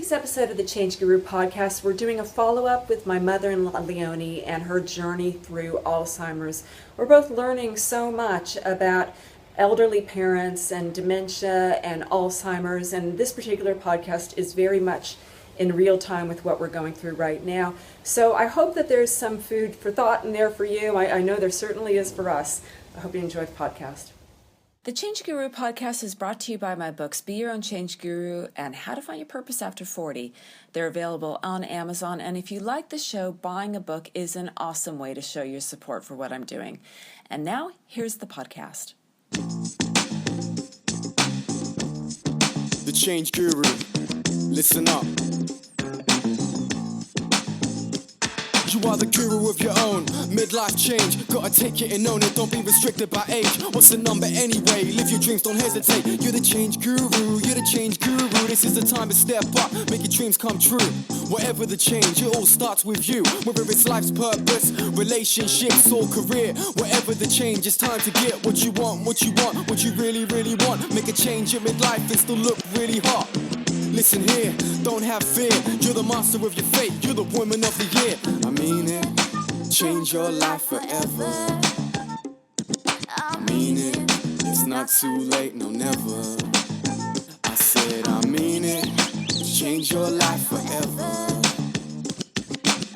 week's episode of the Change Guru podcast, we're doing a follow-up with my mother-in-law, Leonie, and her journey through Alzheimer's. We're both learning so much about elderly parents and dementia and Alzheimer's, and this particular podcast is very much in real time with what we're going through right now. So I hope that there's some food for thought in there for you. I know there certainly is for us. I hope you enjoy the podcast. The Change Guru podcast is brought to you by my books, Be Your Own Change Guru and How to Find Your Purpose After 40. They're available on Amazon, and if you like the show, buying a book is an awesome way to show your support for what I'm doing. And now, here's the podcast. The Change Guru. Listen up. You are the guru of your own midlife change. Gotta take it and own it. Don't be restricted by age. What's the number anyway? Live your dreams, don't hesitate. You're the change guru. You're the change guru. This is the time to step up, make your dreams come true. Whatever the change, it all starts with you. Whether it's life's purpose, relationships or career. Whatever the change, it's time to get what you want, what you really, really want. Make a change in midlife and still look really hot. Listen here, don't have fear. You're the master of your fate. You're the woman of the year. I mean it. Change your life forever. I mean it. It's not too late, no never. I said I mean it. Change your life forever.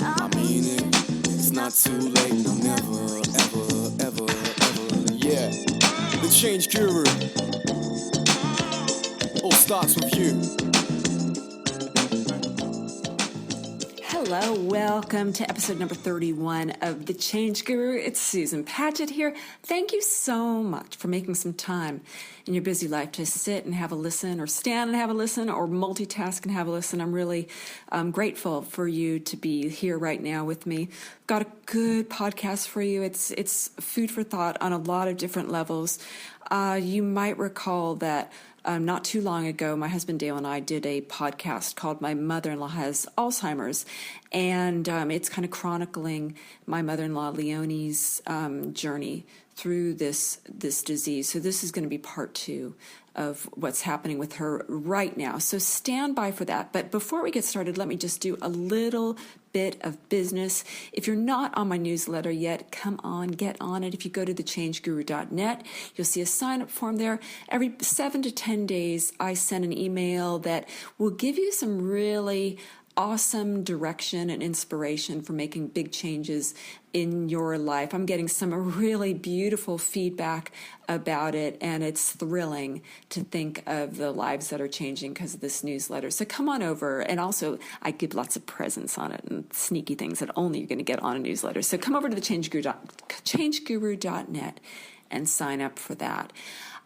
I mean it. It's not too late, no never, ever. Yeah. The Change Guru. All starts with you. Hello, welcome to episode number 31 of The Change Guru. It's Susan Paget here. Thank you so much for making some time in your busy life to sit and have a listen, or stand and have a listen, or multitask and have a listen. I'm really grateful for you to be here right now with me. Got a good podcast for you. It's food for thought on a lot of different levels. You might recall that not too long ago, my husband Dale and I did a podcast called My Mother-in-Law Has Alzheimer's, and it's kind of chronicling my mother-in-law Leonie's journey through this disease. So this is going to be part 2 of what's happening with her right now. So stand by for that. But before we get started, let me just do a little bit of business. If you're not on my newsletter yet, come on, get on it. If you go to thechangeguru.net, you'll see a sign-up form there. Every 7 to 10 days, I send an email that will give you some really awesome direction and inspiration for making big changes in your life. I'm getting some really beautiful feedback about it, and it's thrilling to think of the lives that are changing because of this newsletter. So come on over, and also I give lots of presents on it and sneaky things that only you're going to get on a newsletter. So come over to the changeguru.net and sign up for that.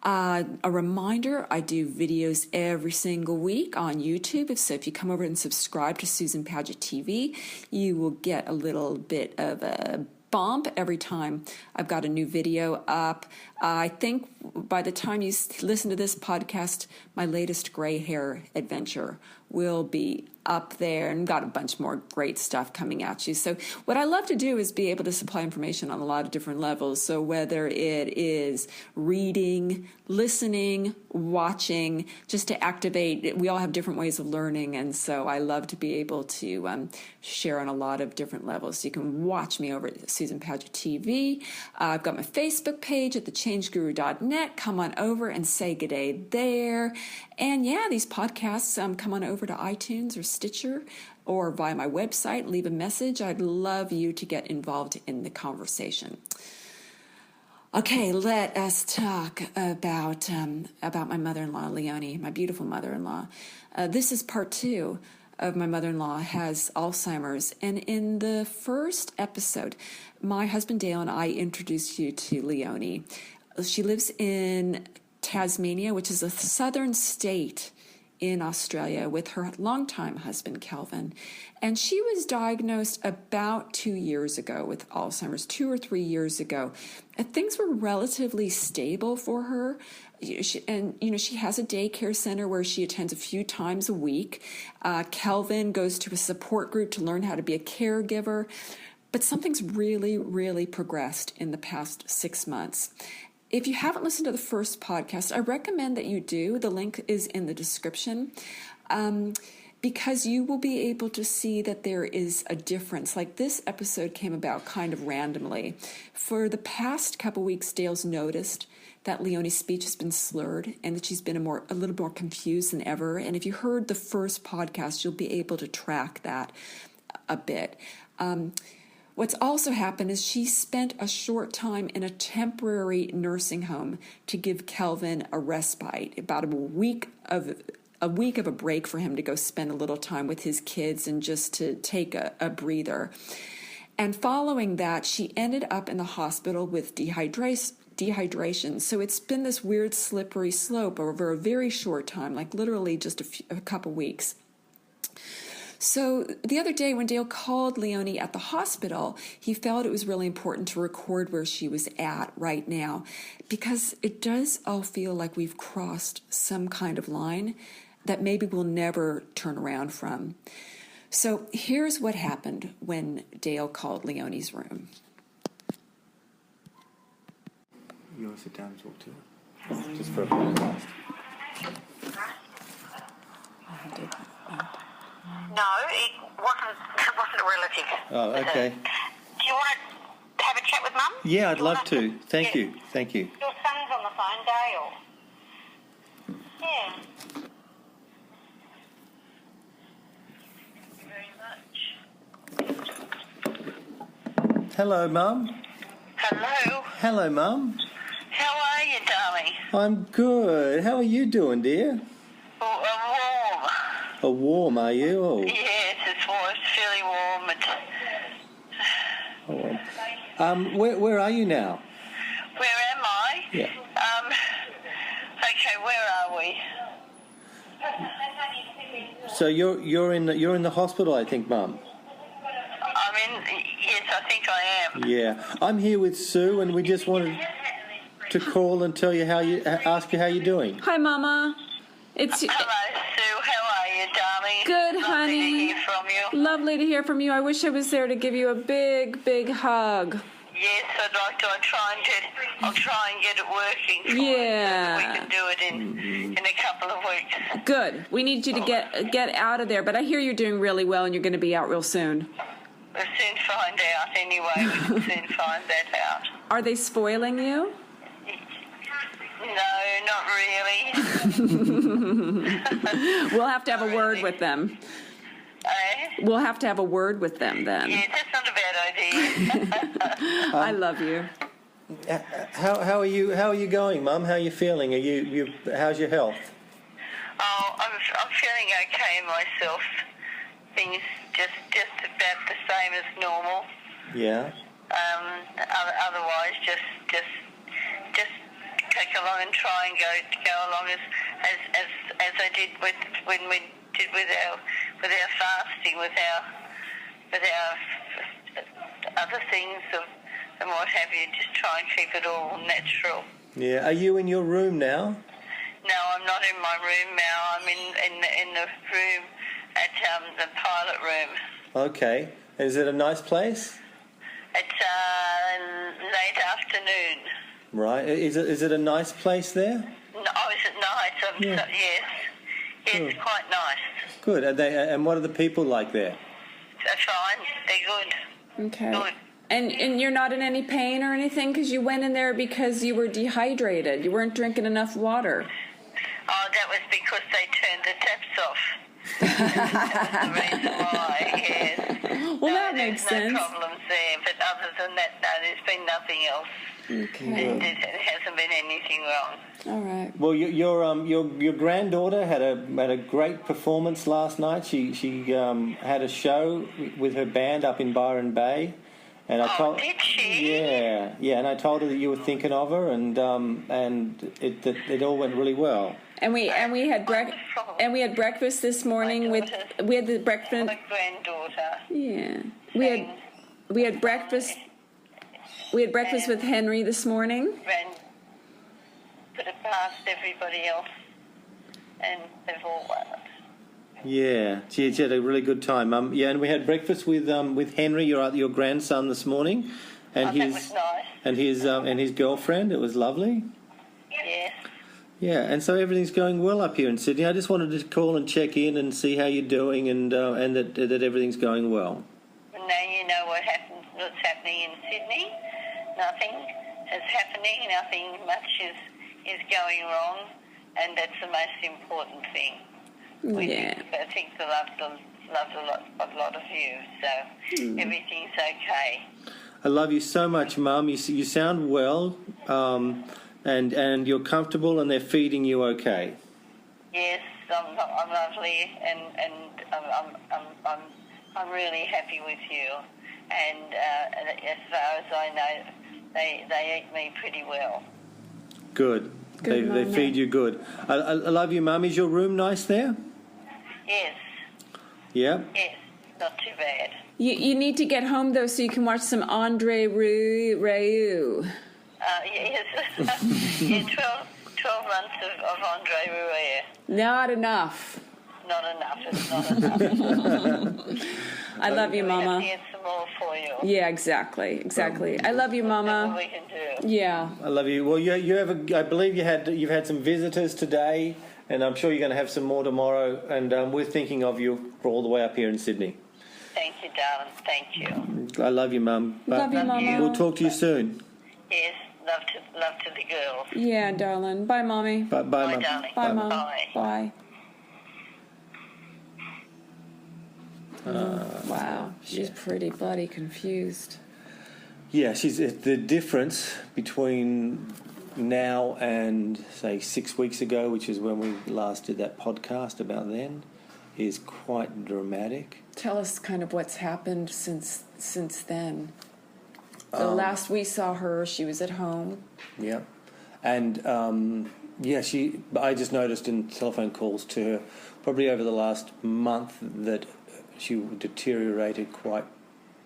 A reminder, I do videos every single week on YouTube. So if you come over and subscribe to Susan Paget TV, you will get a little bit of a bump every time I've got a new video up. I think by the time you listen to this podcast, my latest gray hair adventure will be up there, and got a bunch more great stuff coming at you. So what I love to do is be able to supply information on a lot of different levels. So whether it is reading, listening, watching, just to activate, we all have different ways of learning. And so I love to be able to share on a lot of different levels. So you can watch me over at Susan Paget TV. I've got my Facebook page at thechangeguru.net. Come on over and say good day there. And yeah, these podcasts, come on over to iTunes or Stitcher or via my website, leave a message. I'd love you to get involved in the conversation. Okay, let us talk about my mother-in-law, Leonie, my beautiful mother-in-law. This is part 2 of My Mother-in-Law Has Alzheimer's. And in the first episode, my husband Dale and I introduced you to Leonie. She lives in Tasmania, which is a southern state in Australia, with her longtime husband, Kelvin. And she was diagnosed about 2 years ago with Alzheimer's, 2 or 3 years ago. And things were relatively stable for her. She has a daycare center where she attends a few times a week. Kelvin goes to a support group to learn how to be a caregiver. But something's really, really progressed in the past 6 months. If you haven't listened to the first podcast, I recommend that you do. The link is in the description. because you will be able to see that there is a difference. Like this episode came about kind of randomly. For the past couple weeks, Dale's noticed that Leonie's speech has been slurred and that she's been a little more confused than ever. And if you heard the first podcast, you'll be able to track that a bit. What's also happened is she spent a short time in a temporary nursing home to give Kelvin a respite, about a week of a break for him to go spend a little time with his kids and just to take a breather. And following that, she ended up in the hospital with dehydration. So it's been this weird slippery slope over a very short time, like literally just a couple weeks. So the other day when Dale called Leonie at the hospital, he felt it was really important to record where she was at right now, because it does all feel like we've crossed some kind of line that maybe we'll never turn around from. So here's what happened when Dale called Leonie's room. You want to sit down and talk to her? Just for a minute last. No, it wasn't a relative. Oh, okay. Do you want to have a chat with Mum? Yeah, I'd love to. Thank you. Thank you. Your son's on the phone, Dale. Yeah. Thank you very much. Hello, Mum. Hello. Hello, Mum. How are you, darling? I'm good. How are you doing, dear? Oh, warm. Oh, warm, are you? Oh. Yes, it's warm. It's fairly warm. Where are you now? Where am I? Yeah. Okay, where are we? So you're in the hospital, I think, Mum. Yes, I think I am. Yeah. I'm here with Sue, and we just wanted to call and tell you ask you how you're doing. Hi, Mama. It's Hello, Sue. How are you, darling? Good, Lovely honey. to hear from you. Lovely to hear from you. I wish I was there to give you a big, big hug. Yes, I'd like to. I'll try and get it working for Yeah. you so we can do it in a couple of weeks. Good. We need you to get out of there, but I hear you're doing really well and you're going to be out real soon. We'll soon find out anyway. We can soon find that out. Are they spoiling you? No, not really. We'll have to have a word with them. Eh? We'll have to have a word with them then. Yeah, that's not a bad idea. I love you. How are you? How are you going, Mum? How are you feeling? How's your health? Oh, I'm feeling okay myself. Things just about the same as normal. Yeah. Otherwise, just take along and try and go along as I did when we did with our fasting, with our other things and what have you. Just try and keep it all natural. Yeah. Are you in your room now? No, I'm not in my room now. I'm in the room at the pilot room. Okay. Is it a nice place? It's late afternoon. Right. Is it a nice place there? No, is it nice? Yeah. Yes. Yes, Good. quite nice. Good. And what are the people like there? They're fine. They're good. Okay. Good. And you're not in any pain or anything because you went in there because you were dehydrated. You weren't drinking enough water. Oh, that was because they turned the taps off. That's the reason why, yes. Well, that makes sense. There's no problems there, but other than that, no, there's been nothing else. Okay. There hasn't been anything wrong. All right. Well, your granddaughter had a great performance last night. She had a show with her band up in Byron Bay, and Did she? Yeah, and I told her that you were thinking of her, and it all went really well. And we had breakfast this morning with the breakfast. My granddaughter. Yeah. We had breakfast. We had breakfast with Henry this morning. Ran, put it past everybody else, and they've all won it. Yeah, she had a really good time. Yeah, and we had breakfast with Henry, your grandson, this morning, and that was nice. and his girlfriend. It was lovely. Yes. Yeah, and so everything's going well up here in Sydney. I just wanted to call and check in and see how you're doing, and that everything's going well. Now you know what's happening in Sydney. Nothing is happening. Nothing much is going wrong, and that's the most important thing. I think the loves a lot of you, so everything's okay. I love you so much, Mum. You sound well, and you're comfortable, and they're feeding you okay. Yes, I'm lovely, and I'm really happy with you. And as far as I know, they eat me pretty well. Good. They feed you good. I love you, Mum. Is your room nice there? Yes. Yeah? Yes, not too bad. You need to get home, though, so you can watch some Andre Rieu. Yes. Yeah, 12 months of Andre Rieu. Not enough. Not enough. It's not enough. I love you, Mama. We have to get some more for you. Yeah, exactly. I love you, Mama. What we can do. Yeah. I love you. Well, you have I believe you've had some visitors today, and I'm sure you're going to have some more tomorrow. And we're thinking of you for all the way up here in Sydney. Thank you, darling. Thank you. I love you, Mum. Love you, Mama. We'll talk to you soon. Yes, love to the girls. Yeah, darling. Bye, Mommy. Bye, Bye, Mum. darling. Bye, Mom. Bye. Bye. Wow, she's pretty bloody confused. Yeah, the difference between now and say 6 weeks ago, which is when we last did that podcast about then, is quite dramatic. Tell us kind of what's happened since then. The last we saw her, she was at home. Yeah, and I just noticed in telephone calls to her, probably over the last month, that she deteriorated quite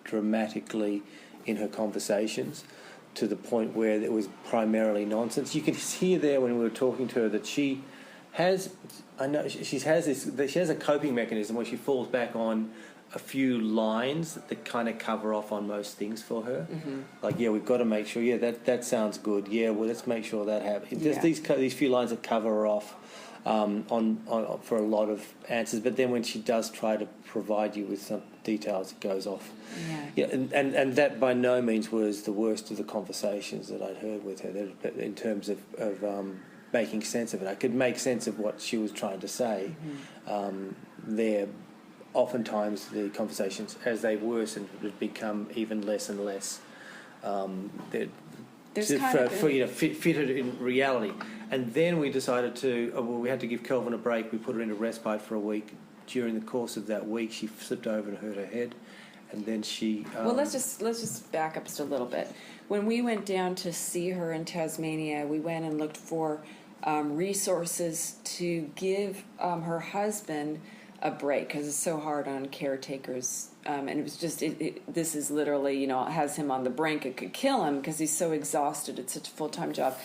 dramatically in her conversations, to the point where it was primarily nonsense. You could hear there when we were talking to her that she has a coping mechanism where she falls back on a few lines that kind of cover off on most things for her. Mm-hmm. Like, yeah, we've got to make sure. Yeah, that sounds good. Yeah, well, let's make sure that happens. There's these few lines that cover her off on for a lot of answers. But then when she does try to provide you with some details, it goes off. Yeah, and that by no means was the worst of the conversations that I'd heard with her. In terms of making sense of it, I could make sense of what she was trying to say. Mm-hmm. Oftentimes the conversations, as they worsened, would become even less and less fitted in reality. And then we decided we had to give Kelvin a break. We put her into respite for a week. During the course of that week, she slipped over and hurt her head, and then she. Well, let's just back up just a little bit. When we went down to see her in Tasmania, we went and looked for resources to give her husband a break, because it's so hard on caretakers, and it was just this is literally, has him on the brink. It could kill him because he's so exhausted. It's such a full-time job.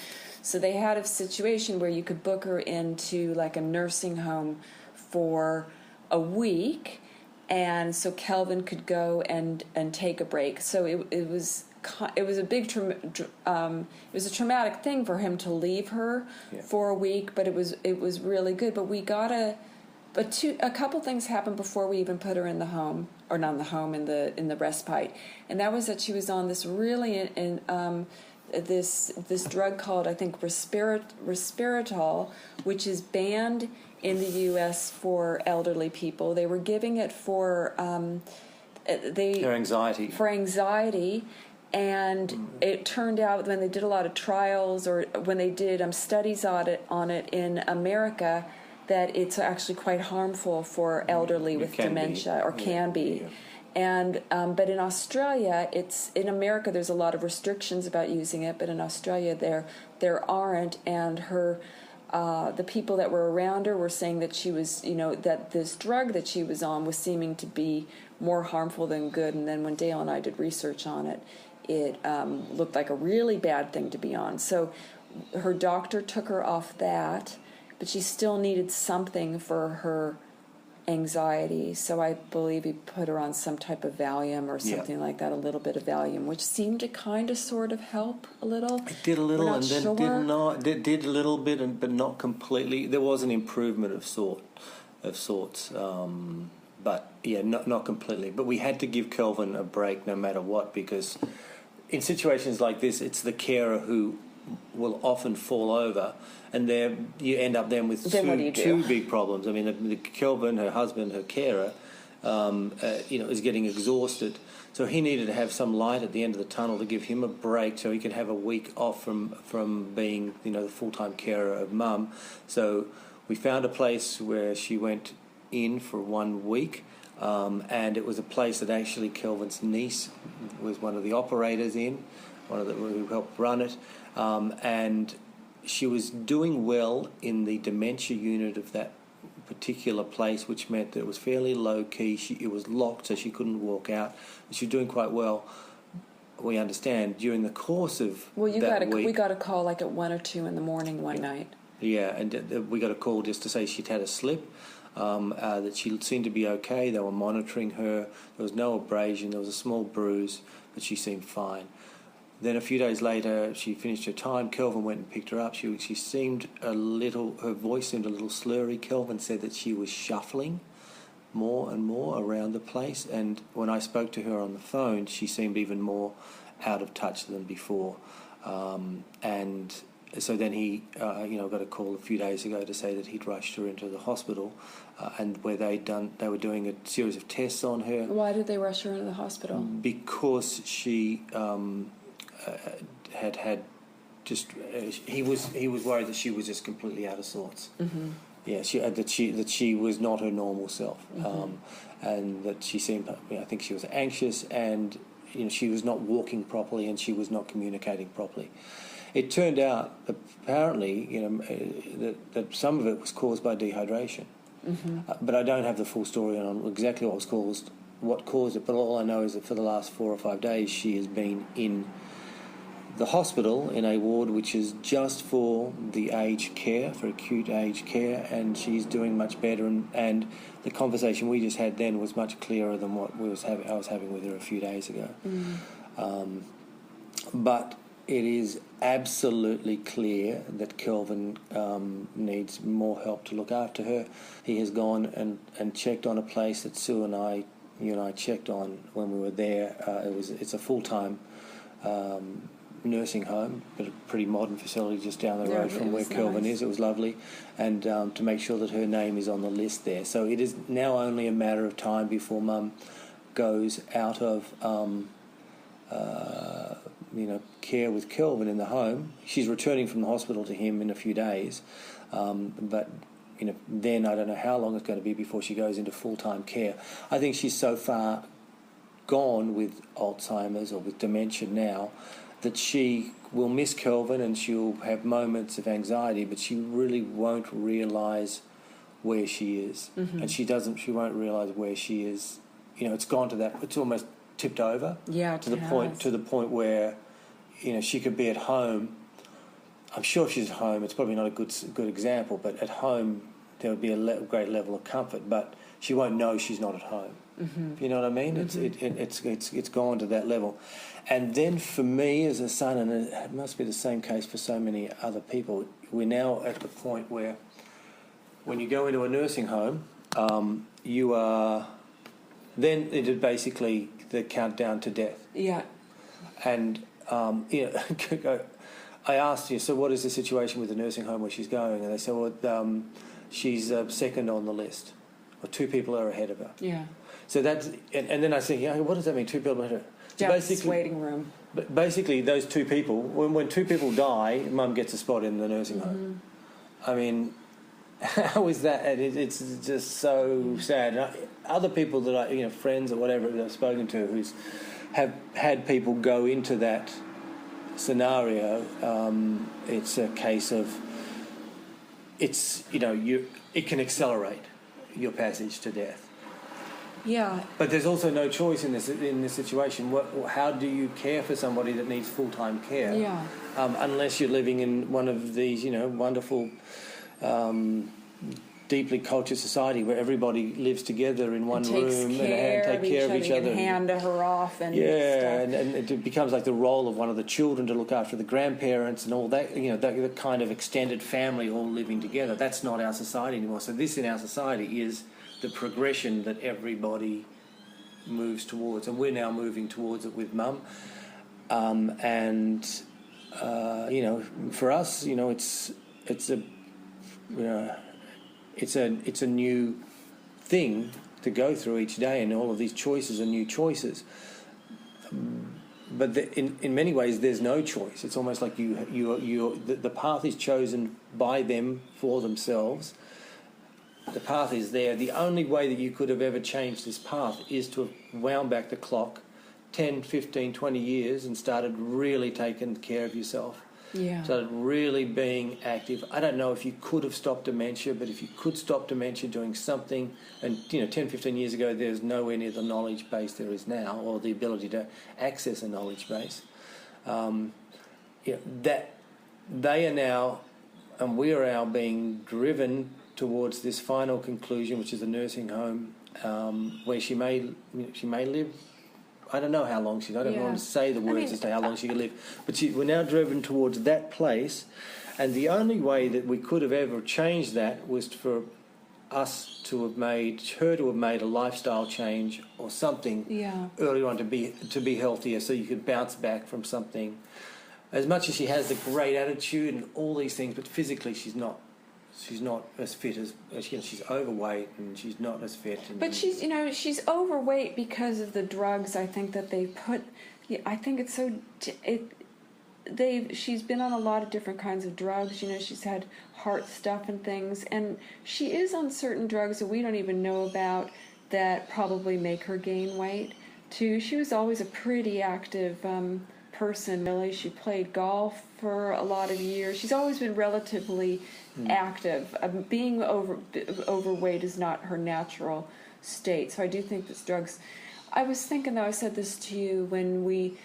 So they had a situation where you could book her into like a nursing home for a week, and so Kelvin could go and take a break. So it was a big it was a traumatic thing for him to leave her for a week, but it was really good. But a couple things happened before we even put her in the home, or not in the home, in the respite, and that was that she was on this really this drug called, I think, Resveratrol, which is banned in the U.S. for elderly people. They were giving it for anxiety. And it turned out when they did a lot of trials, or when they did studies on it in America, that it's actually quite harmful for elderly with dementia, can be. And but in Australia, in America there's a lot of restrictions about using it, but in Australia there aren't. And the people that were around her were saying that she was, that this drug that she was on was seeming to be more harmful than good. And then when Dale and I did research on it, it looked like a really bad thing to be on. So her doctor took her off that, but she still needed something for her anxiety. So I believe he put her on some type of Valium or something like that, a little bit of Valium, which seemed to kind of sort of help a little. It did a little, and then sure. did a little bit, but not completely. There was an improvement of sorts, but yeah, not completely. But we had to give Kelvin a break no matter what, because in situations like this, it's the carer who will often fall over, and there you end up then with two big problems. I mean, the Kelvin, her husband, her carer, is getting exhausted. So he needed to have some light at the end of the tunnel to give him a break, so he could have a week off from being, the full-time carer of Mum. So we found a place where she went in for 1 week, and it was a place that actually Kelvin's niece was one of the operators in, who helped run it, and she was doing well in the dementia unit of that particular place, which meant that it was fairly low key. It was locked, so she couldn't walk out. But she was doing quite well. We understand during the course of we got a call like at 1 or 2 in the morning one night. Yeah, and we got a call just to say she'd had a slip, that she seemed to be okay. They were monitoring her. There was no abrasion. There was a small bruise, but she seemed fine. Then a few days later, she finished her time. Kelvin went and picked her up. She seemed her voice seemed a little slurry. Kelvin said that she was shuffling more and more around the place. And when I spoke to her on the phone, she seemed even more out of touch than before. And so then he, got a call a few days ago to say that he'd rushed her into the hospital, and where they were doing a series of tests on her. Why did they rush her into the hospital? Because she had just he was worried that she was just completely out of sorts. Mm-hmm. Yeah, that she was not her normal self, mm-hmm. And that she seemed. I think she was anxious, and she was not walking properly, and she was not communicating properly. It turned out, apparently, that some of it was caused by dehydration, mm-hmm. But I don't have the full story on exactly what caused it. But all I know is that for the last 4 or 5 days, she has been in the hospital in a ward which is just for the aged care, for acute aged care, and she's doing much better. And the conversation we just had then was much clearer than what I was having with her a few days ago. Mm. But it is absolutely clear that Kelvin needs more help to look after her. He has gone and checked on a place that you and I checked on when we were there. It's a full-time nursing home, but a pretty modern facility just down the road from where Kelvin is. It was lovely, and to make sure that her name is on the list there. So it is now only a matter of time before Mum goes out of care with Kelvin in the home. She's returning from the hospital to him in a few days, but then I don't know how long it's going to be before she goes into full-time care. I think she's so far gone with Alzheimer's or with dementia now that she will miss Kelvin, and she'll have moments of anxiety, but she really won't realise where she is. Mm-hmm. And she won't realise where she is. It's gone to that, it's almost tipped over. Yeah, to the point where she could be at home. I'm sure if she's at home, it's probably not a good example, but at home there would be a great level of comfort, but she won't know she's not at home. Mm-hmm. You know what I mean? Mm-hmm. It's gone to that level. And then for me as a son, and it must be the same case for so many other people, we're now at the point where when you go into a nursing home, you are then it is basically the countdown to death. Yeah. And I asked you, so what is the situation with the nursing home where she's going? And they said, well, she's second on the list, or 2 people are ahead of her. Yeah. So that's, and then I think, what does that mean? 2 people ahead of her. So basically, waiting room. But basically, those 2 people, when 2 people die, Mum gets a spot in the nursing home. I mean, how is that? It's just so sad. Other people that friends or whatever that I've spoken to who's have had people go into that scenario, it's a case of it can accelerate your passage to death. Yeah. But there's also no choice in this situation. How do you care for somebody that needs full-time care? Yeah. Unless you're living in one of these, wonderful deeply cultured society where everybody lives together in one room and take care of each other. And hand her off and stuff. And it becomes like the role of one of the children to look after the grandparents and all that, that kind of extended family all living together. That's not our society anymore. So this in our society is the progression that everybody moves towards, and we're now moving towards it with Mum. For us, it's a new thing to go through each day, and all of these choices are new choices. But in many ways, there's no choice. It's almost like the path is chosen by them for themselves. The path is there. The only way that you could have ever changed this path is to have wound back the clock 10, 15, 20 years and started really taking care of yourself. Yeah. Started really being active. I don't know if you could have stopped dementia, but if you could stop dementia doing something, and 10, 15 years ago there's nowhere near the knowledge base there is now, or the ability to access a knowledge base, that they are now, and we are now being driven towards this final conclusion, which is a nursing home, where she may live. I don't know how long I don't want to say the words as to how long she could live, but we're now driven towards that place, and the only way that we could have ever changed that was for us to have made a lifestyle change or something earlier on to be healthier, so you could bounce back from something. As much as she has the great attitude and all these things, but physically she's not as fit as she's overweight, and she's not as fit. But she's overweight because of the drugs. I think that they put. I think it's so. She's been on a lot of different kinds of drugs. She's had heart stuff and things, and she is on certain drugs that we don't even know about that probably make her gain weight too. She was always a pretty active person. Really, she played golf for a lot of years. She's always been relatively active. Being overweight is not her natural state. So I do think this drugs. I was thinking, though, I said this to you when we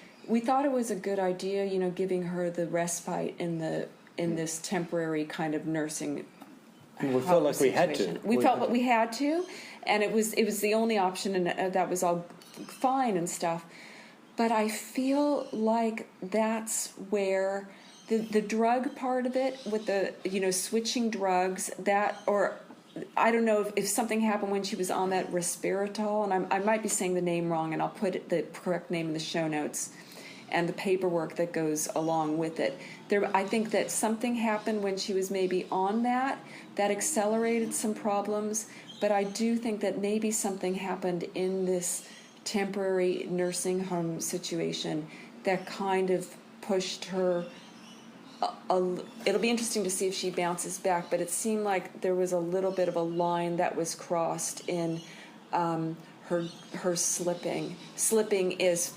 thought it was a good idea, giving her the respite in this temporary kind of nursing. We felt like we had to. We felt that we had to, and it was the only option, and that was all fine and stuff. But I feel like that's where the drug part of it, with the switching drugs, or I don't know if something happened when she was on that Resveratrol, and I might be saying the name wrong, and I'll put the correct name in the show notes and the paperwork that goes along with it. I think that something happened when she was maybe on that accelerated some problems, but I do think that maybe something happened in this temporary nursing home situation that kind of pushed her. It'll be interesting to see if she bounces back, but it seemed like there was a little bit of a line that was crossed in her slipping as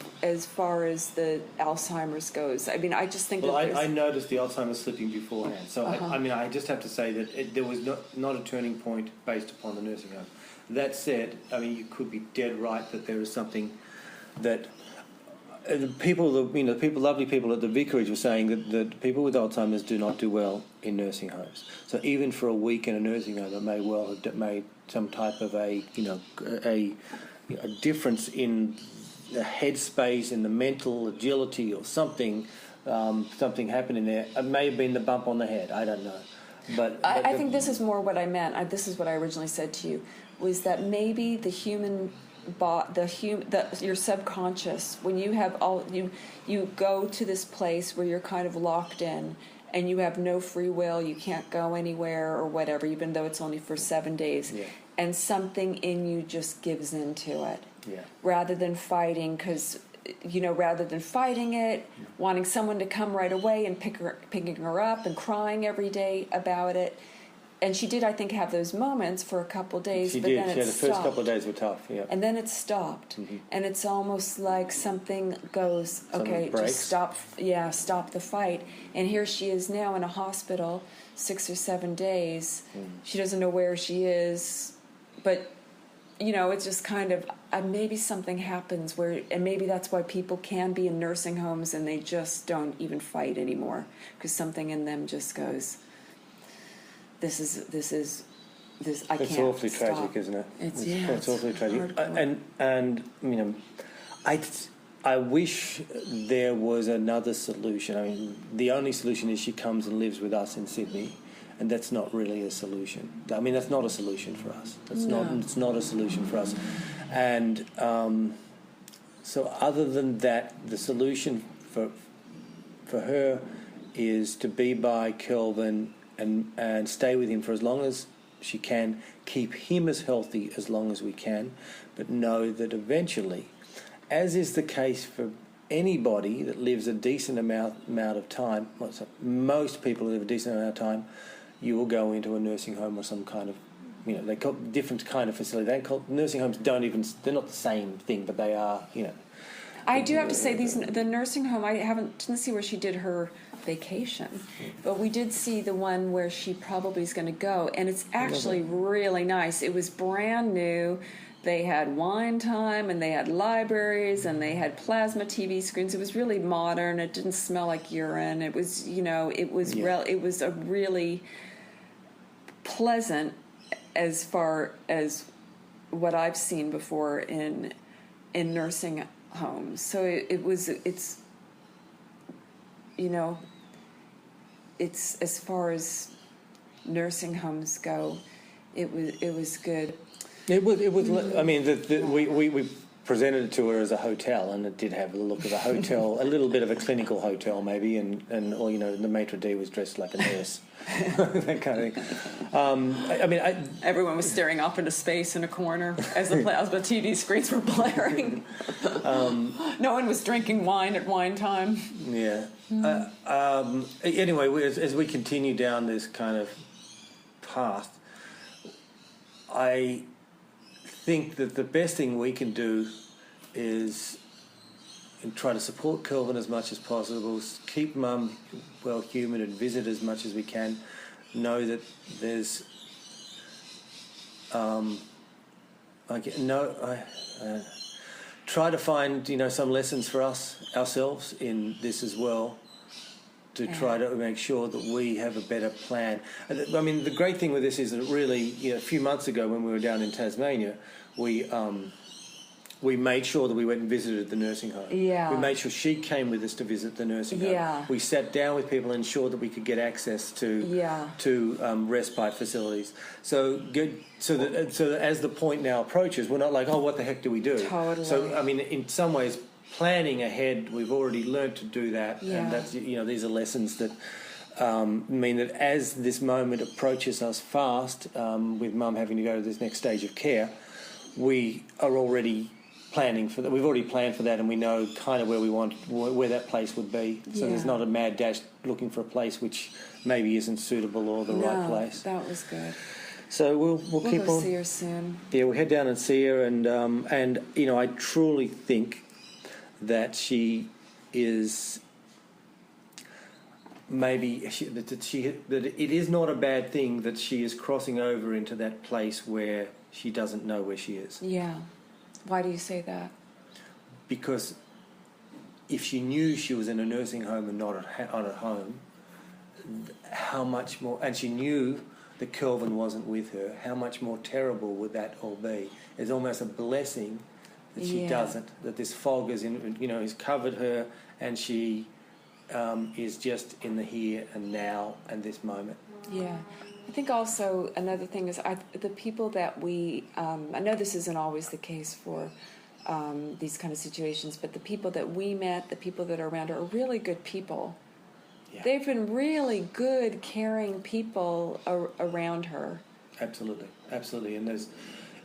far as the Alzheimer's goes. I mean, I just think I noticed the Alzheimer's slipping beforehand, so I just have to say that there was not a turning point based upon the nursing home. That said, you could be dead right that there is something that lovely people at the vicarage were saying that people with Alzheimer's do not do well in nursing homes. So even for a week in a nursing home, it may well have made some type of a difference in the headspace, in the mental agility, or something. Something happened in there. It may have been the bump on the head. I don't know. But I think this is more what I meant. This is what I originally said to you, was that maybe the human. Your subconscious, when you have you go to this place where you're kind of locked in and you have no free will, you can't go anywhere or whatever, even though it's only for 7 days, and something in you just gives into it, rather than fighting, rather than fighting it, wanting someone to come right away and picking her up and crying every day about it. And she did, I think, have those moments for a couple of days. She but did. Then The stopped. first couple of days were tough. Yeah. And then it stopped, and it's almost like something goes, just stop. Yeah, stop the fight. And here she is now in a hospital, 6 or 7 days. She doesn't know where she is, but it's just kind of maybe something happens and maybe that's why people can be in nursing homes and they just don't even fight anymore, because something in them just goes. This is this I it's can't awfully stop. tragic, isn't it? It's awfully tragic. And you know, I wish there was another solution. I mean, the only solution is she comes and lives with us in Sydney, and that's not really a solution. I mean, that's not a solution for us. It's not a solution for us. And so, other than that, the solution for her is to be by Kelvin and stay with him for as long as she can, keep him as healthy as long as we can, but know that eventually, as is the case for anybody that lives a decent amount of time, most people who live a decent amount of time, you will go into a nursing home or some kind of, you know, they call different kind of facility. They call nursing homes they're not the same thing, but they are, you know. I do have to say the nursing home. Didn't see where she did her vacation, but we did see the one where she probably is going to go, and it's actually really nice. It was brand new. They had wine time, and they had libraries, and they had plasma TV screens. It was really modern. It didn't smell like urine. It was, you know, it was a really pleasant as far as what I've seen before in nursing homes. So it's you know, it's as far as nursing homes go, it was good. It was. I mean, we presented it to her as a hotel, and it did have the look of a hotel, a little bit of a clinical hotel maybe, and or, you know, the maitre d' was dressed like a nurse, that kind of thing. I mean, everyone was staring off into space in a corner as the plasma TV screens were blaring. No one was drinking wine at wine time. Yeah. Anyway, as we continue down this kind of path, I think that the best thing we can do is try to support Kelvin as much as possible, keep Mum well human and visit as much as we can, know that there's try to find, you know, some lessons for ourselves in this as well, to try to make sure that we have a better plan. I mean, the great thing with this is that really, you know, a few months ago when we were down in Tasmania, we made sure that we went and visited the nursing home. Yeah. We made sure she came with us to visit the nursing home. Yeah. We sat down with people and ensured that we could get access to respite facilities. So that as the point now approaches, we're not like, oh, what the heck do we do? Totally. So, I mean, in some ways, planning ahead, we've already learned to do that, and that's, you know, these are lessons that mean that as this moment approaches us fast, with Mum having to go to this next stage of care, we are already planning for that. We've already planned for that, and we know kind of where that place would be. So there's not a mad dash looking for a place which maybe isn't suitable or the right place. That was good. So we'll keep go on. See her soon. Yeah, we'll head down and see her, and you know, I truly think that she is that it is not a bad thing that she is crossing over into that place where she doesn't know where she is. Yeah. Why do you say that? Because if she knew she was in a nursing home and not at home, how much more, and she knew that Kelvin wasn't with her, how much more terrible would that all be? It's almost a blessing that she doesn't, that this fog is has covered her, and she is just in the here and now and this moment. Yeah. I think also another thing is the people that we, I know this isn't always the case for these kind of situations, but the people that we met, the people that are around her, are really good people. Yeah. They've been really good, caring people around her. Absolutely, absolutely. And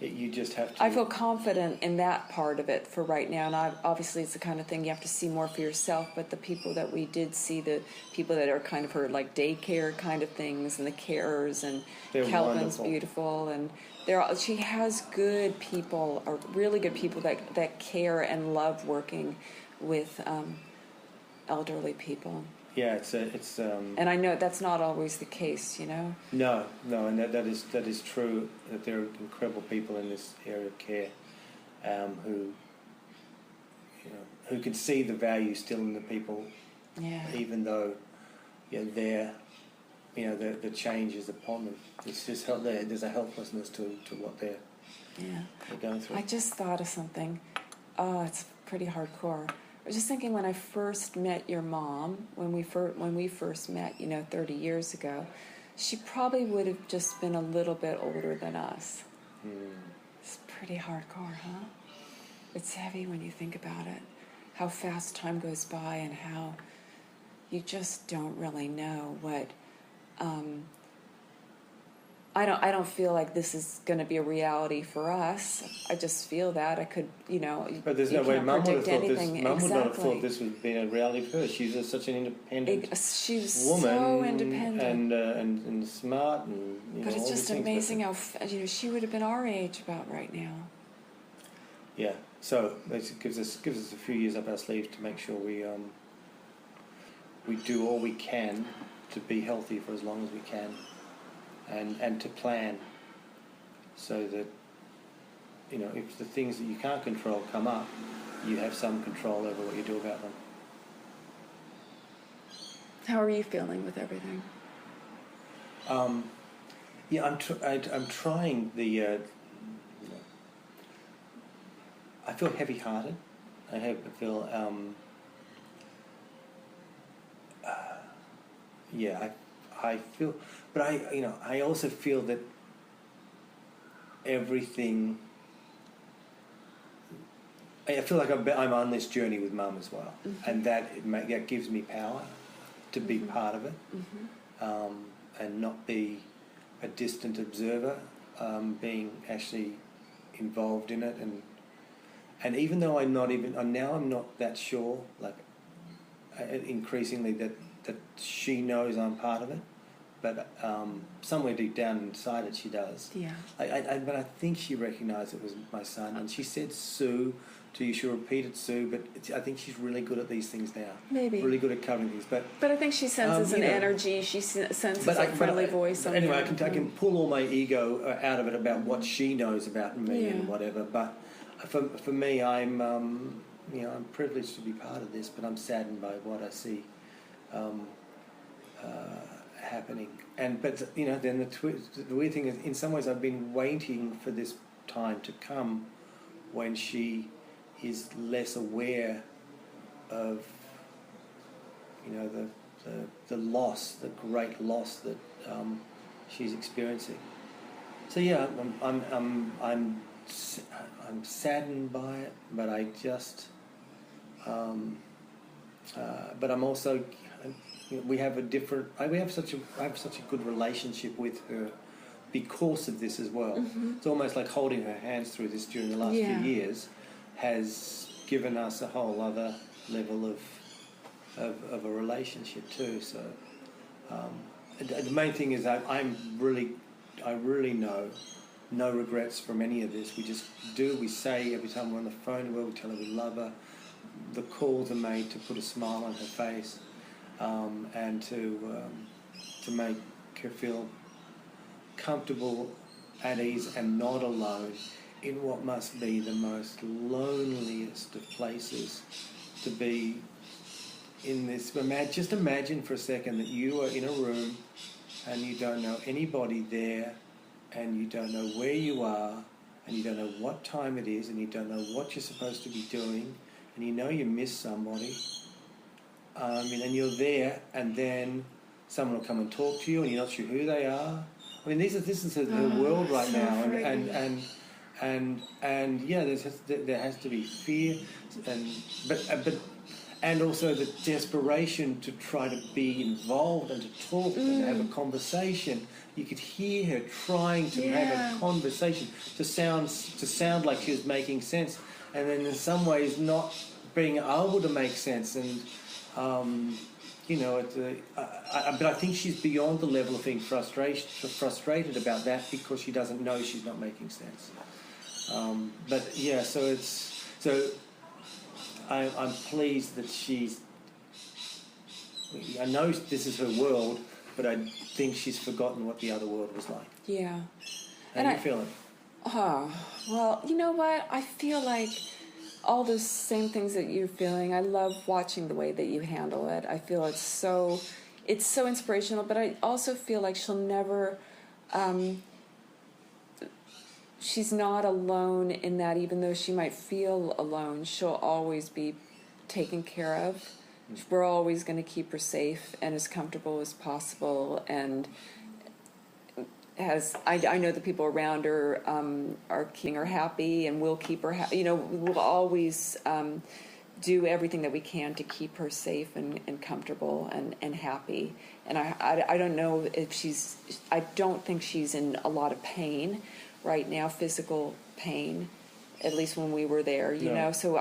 you just have to... I feel confident in that part of it for right now, and obviously it's the kind of thing you have to see more for yourself, but the people that we did see, the people that are kind of her like daycare kind of things, and the carers, and Kelvin's beautiful, and she has good people, or really good people that care and love working with elderly people. Yeah, it's and I know that's not always the case, you know. No, and that is true. That there are incredible people in this area of care, who can see the value still in the people, even though they're the changes upon them. It's just there's a helplessness to what they're going through. I just thought of something. Oh, it's pretty hardcore. I was just thinking when I first met your mom, when we first met, 30 years ago, she probably would have just been a little bit older than us. It's pretty hardcore, huh? It's heavy when you think about it. How fast time goes by and how you just don't really know what. I don't feel like this is going to be a reality for us. I just feel that I could, But there's no way Mum would have thought this. Mum would not have thought this would be a reality for her. She's such an independent she's woman, so independent and smart, and but it's all just these amazing how she would have been our age about right now. Yeah. So it gives us a few years up our sleeves to make sure we do all we can to be healthy for as long as we can. And to plan so that, if the things that you can't control come up, you have some control over what you do about them. How are you feeling with everything? I'm trying the. I feel heavy-hearted. I feel. I feel, but I also feel that everything. I feel like I'm on this journey with Mum as well, and that gives me power to be part of it, and not be a distant observer, being actually involved in it, and even though I'm not that sure, like increasingly that she knows I'm part of it, but somewhere deep down inside it she does. Yeah. But I think she recognised it was my son, and she said Sue to you. She repeated Sue, but I think she's really good at these things now. Maybe. Really good at covering things, but I think she senses an energy. She senses a friendly voice. Anyway, I can pull all my ego out of it about what she knows about me and whatever. But for me, I'm privileged to be part of this, but I'm saddened by what I see happening. But then the weird thing is, in some ways, I've been waiting for this time to come when she is less aware of the loss, the great loss that she's experiencing. So yeah, I'm saddened by it, but I just but I'm also we have I have such a good relationship with her because of this as well. It's almost like holding her hands through this during the last few years has given us a whole other level of a relationship too. So the main thing is that I really know no regrets from any of this. We just do. We say every time we're on the phone to her, we tell her we love her. The calls are made to put a smile on her face, and to make her feel comfortable, at ease, and not alone in what must be the most loneliest of places to be in this. Just imagine for a second that you are in a room and you don't know anybody there, and you don't know where you are, and you don't know what time it is, and you don't know what you're supposed to be doing, and you miss somebody, and you're there, and then someone will come and talk to you, and you're not sure who they are. I mean, this is her world right so now, and there has to be fear, and also the desperation to try to be involved and to talk and have a conversation. You could hear her trying to have a conversation to sound like she was making sense, and then in some ways not being able to make sense. And but I think she's beyond the level of being frustrated about that because she doesn't know she's not making sense. I'm pleased that I know this is her world, but I think she's forgotten what the other world was like. Yeah. How do you feel it? Oh, well, you know what? I feel like all those same things that you're feeling. I love watching the way that you handle it. I feel it's so it's so inspirational, but I also feel like she'll never, she's not alone in that. Even though she might feel alone, she'll always be taken care of. We're always going to keep her safe and as comfortable as possible, and I know the people around her are keeping her happy, and we'll keep her happy. We'll always do everything that we can to keep her safe and comfortable and happy. And I don't know if I don't think she's in a lot of pain right now, physical pain, at least when we were there, you know. So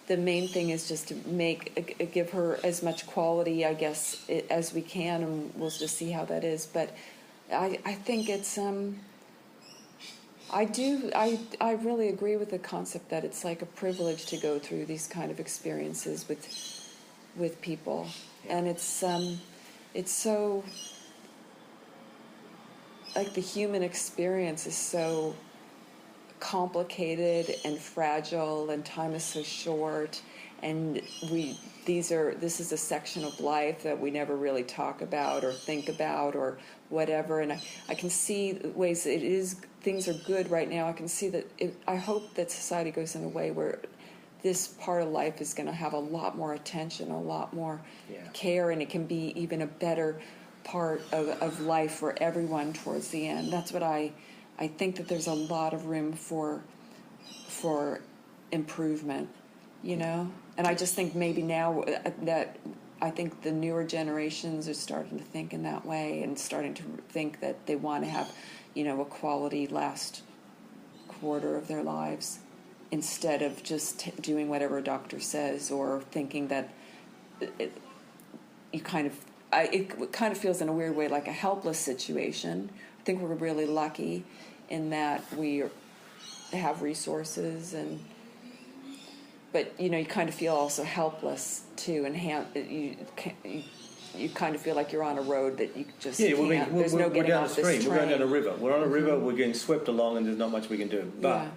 the main thing is just to give her as much quality, I guess, as we can, and we'll just see how that is. But I think it's I really agree with the concept that it's like a privilege to go through these kind of experiences with people, and it's so, like, the human experience is so complicated and fragile, and time is so short, and this is a section of life that we never really talk about or think about or whatever. And I can see ways things are good right now. I can see that I hope that society goes in a way where this part of life is going to have a lot more attention, a lot more care, and it can be even a better part of life for everyone towards the end. That's what I think, that there's a lot of room for improvement, And I just think maybe now that I think the newer generations are starting to think in that way, and starting to think that they want to have, a quality last quarter of their lives, instead of just doing whatever a doctor says, or thinking that it kind of feels in a weird way like a helpless situation. I think we're really lucky in that we have resources, but you kind of feel also helpless too, and you kind of feel like you're on a road that you just can't. There's no getting off this train. We're going down a river. We're on a river. We're getting swept along, and there's not much we can do. But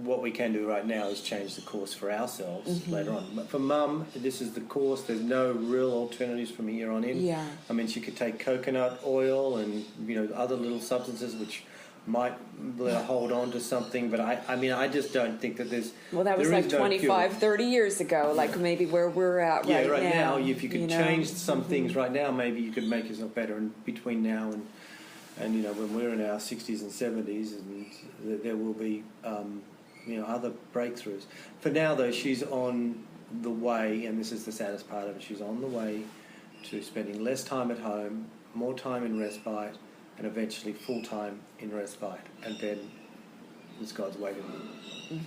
what we can do right now is change the course for ourselves later on. But for Mum, this is the course. There's no real alternatives from here on in. Yeah. I mean, she could take coconut oil and other little substances which might let her hold on to something, but I just don't think that there's... Well, that was like 25, 30 years ago, like maybe where we're at right now. Yeah, right now, if you could change some things right now, maybe you could make yourself better. And between now and when we're in our 60s and 70s, and there will be, other breakthroughs. For now, though, she's on the way, and this is the saddest part of it, she's on the way to spending less time at home, more time in respite, and eventually full time in respite, and then it's God's way to move.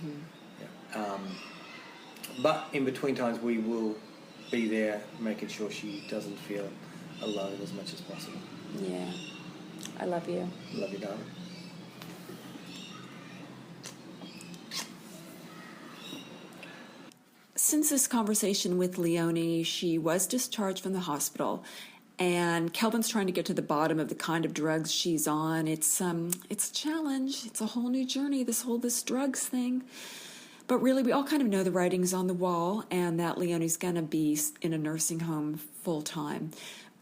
Yeah. But in between times, we will be there, making sure she doesn't feel alone as much as possible. Yeah, I love you. Love you, darling. Since this conversation with Leonie, she was discharged from the hospital. And Kelvin's trying to get to the bottom of the kind of drugs she's on. It's a challenge. It's a whole new journey, this drugs thing. But really, we all kind of know the writing's on the wall, and that Leonie's going to be in a nursing home full time.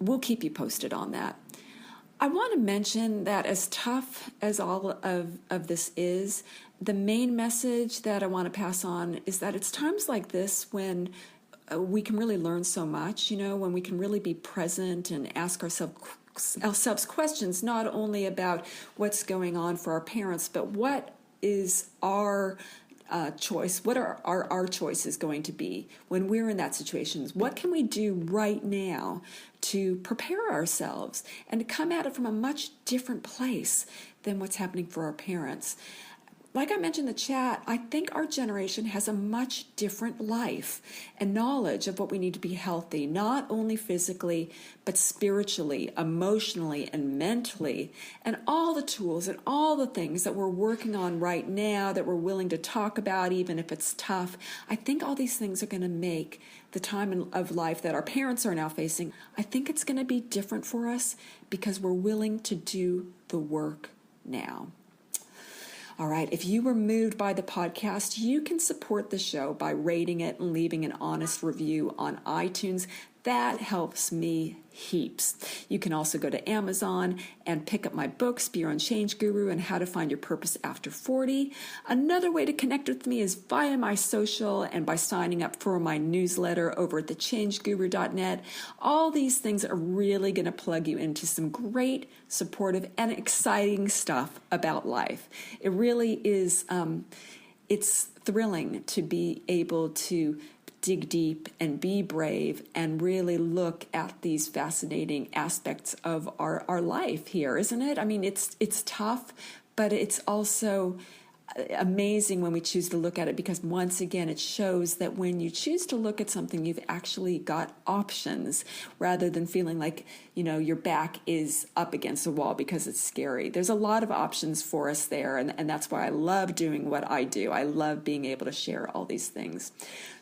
We'll keep you posted on that. I want to mention that as tough as all of this is, the main message that I want to pass on is that it's times like this when we can really learn so much, when we can really be present and ask ourselves questions, not only about what's going on for our parents, but what is our choice? What are our choices going to be when we're in that situation? What can we do right now to prepare ourselves and to come at it from a much different place than what's happening for our parents? Like I mentioned in the chat, I think our generation has a much different life and knowledge of what we need to be healthy, not only physically, but spiritually, emotionally, and mentally, and all the tools and all the things that we're working on right now that we're willing to talk about, even if it's tough. I think all these things are going to make the time of life that our parents are now facing, I think it's going to be different for us because we're willing to do the work now. All right, if you were moved by the podcast, you can support the show by rating it and leaving an honest review on iTunes. That helps me heaps. You can also go to Amazon and pick up my books, Be Your Own Change Guru and How to Find Your Purpose After 40. Another way to connect with me is via my social and by signing up for my newsletter over at thechangeguru.net. All these things are really going to plug you into some great, supportive, and exciting stuff about life. It really is, it's thrilling to be able to dig deep and be brave and really look at these fascinating aspects of our life here, isn't it? I mean, it's tough, but it's also amazing when we choose to look at it, because once again, it shows that when you choose to look at something, you've actually got options rather than feeling like, your back is up against a wall because it's scary. There's a lot of options for us there. And that's why I love doing what I do. I love being able to share all these things.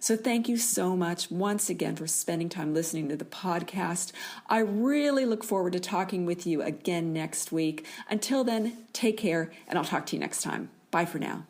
So thank you so much once again for spending time listening to the podcast. I really look forward to talking with you again next week. Until then, take care, and I'll talk to you next time. Bye for now.